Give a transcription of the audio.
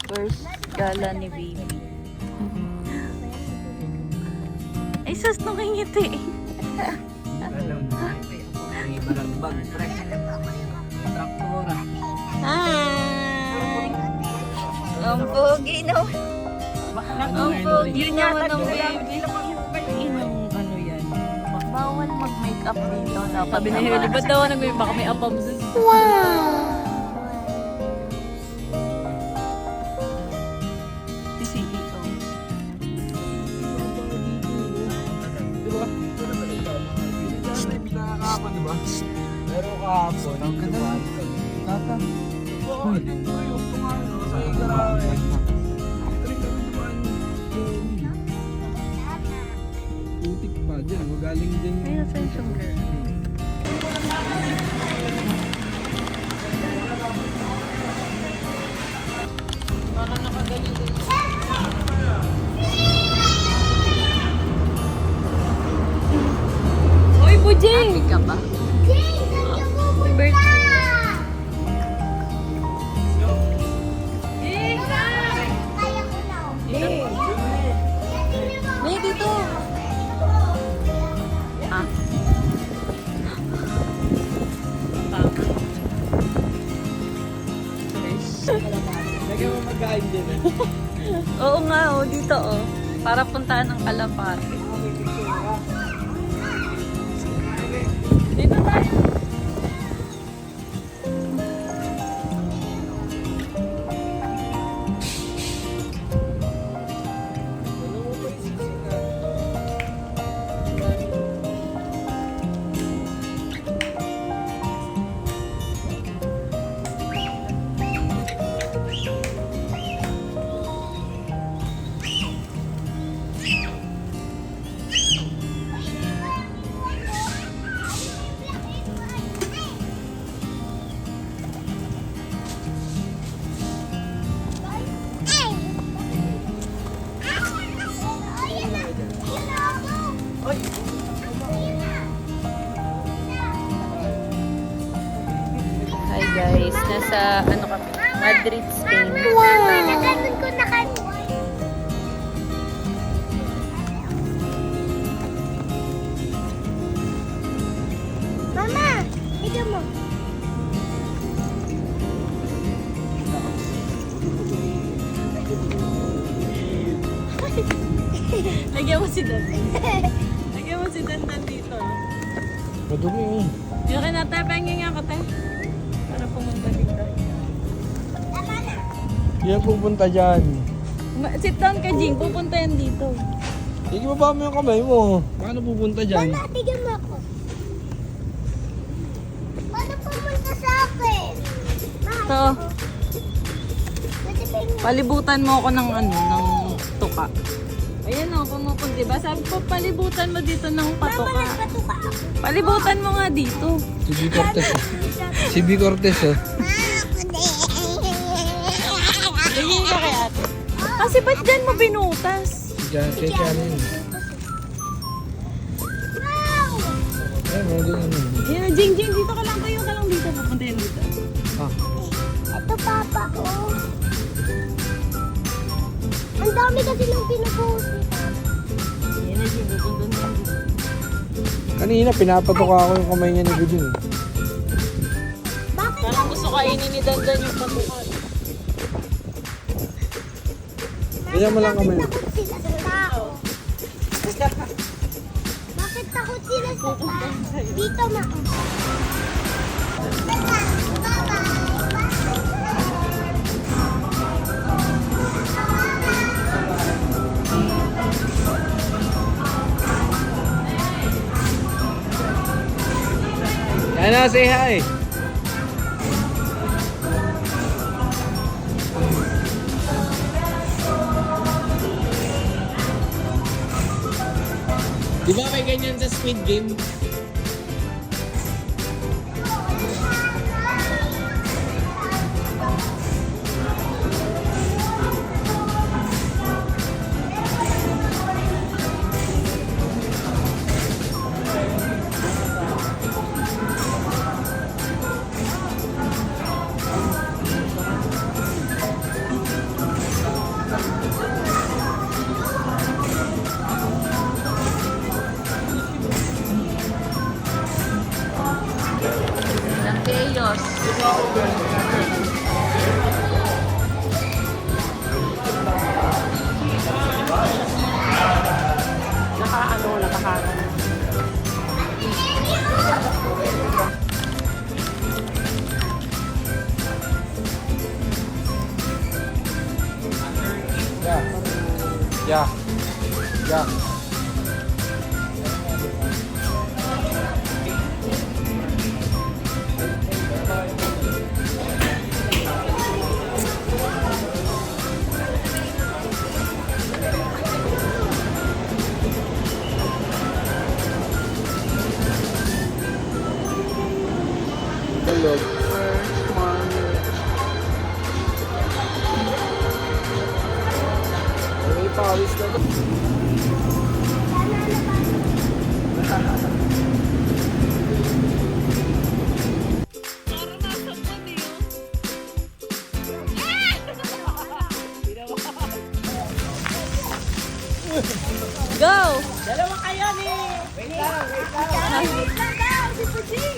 First gala ni baby. Ay, sus, nakingiti. Hi! Ang pogi naman. Ang pogi naman ng baby. Inong ano yan. Bawal mag-makeup dito. Sabi ni Heli, ba't daw baka may apam dun? Wow! Si CEO. Nakakapon, diba? Pero kahapon, ang ganda. Tata. Uy, ito nga, sa garahe. Putik pa dyan, magaling din. Ay, nasa yung girl. Parang nakaganyan din. Uy, Bujing! Happy ka ba? Happy birthday! May dito! Ah. Lagyan mo magkain din. Oo nga, oh, dito oh. Para puntahan ng Kalapate. Dito tayo. Hi guys, nasa ano kami? Madrid, Spain. Wow! Nakanon ko na kanina. Mama, tignan mo. Lagyan mo si Dan. Lagyan mo si Dan dito. Madumi eh. Yung kinatay, pahingin nga ka tayo. Para pumunta dito. Tama na. Yan pupunta dyan. Sit down ka, Jing. Pupunta yan dito. Sige, baba mo yung kamay mo. Paano pupunta dyan? Mama, tignan mo ako. Paano pumunta sa akin? Ito, Pwede ba yung palibutan mo ako ng ano, ng tuka. Ayan o, pumupunta. Diba? Sabi ko, palibutan mo dito ng Mama, patuka. nagpatuka ako. Palibutan mo nga dito. Si B. Cortez eh. Si B. Cortez eh. Tingin ka kay ate. Kasi ba't dyan mo binutas? Diyan, kay Kanin. Wow! Ay, mga ganyan eh. Ayan, Jing, Jing, dito ka lang. Tayo ka lang dito. Pupunta yan dito. Ah, Ito, Papa, oh. Ang dami kasi nang pinupost ni Papa. Ayan na, Jing. Pupunta na yan dito. kanina pinapatuka ako yung kamay niya ni Buding eh. Bakit? Parang gusto kainin ni Dandan yung patuka. Kaya mo lang kamay. Takot sila sa tao. Bakit takot sila sa tao? Dito, ma. Yana, say hi! Di ba may ganyan sa Squid Game? Yeah. Yeah. First one. May pawis na to. Go! Dalawa kayo ni. Wait lang daw. Si Puji.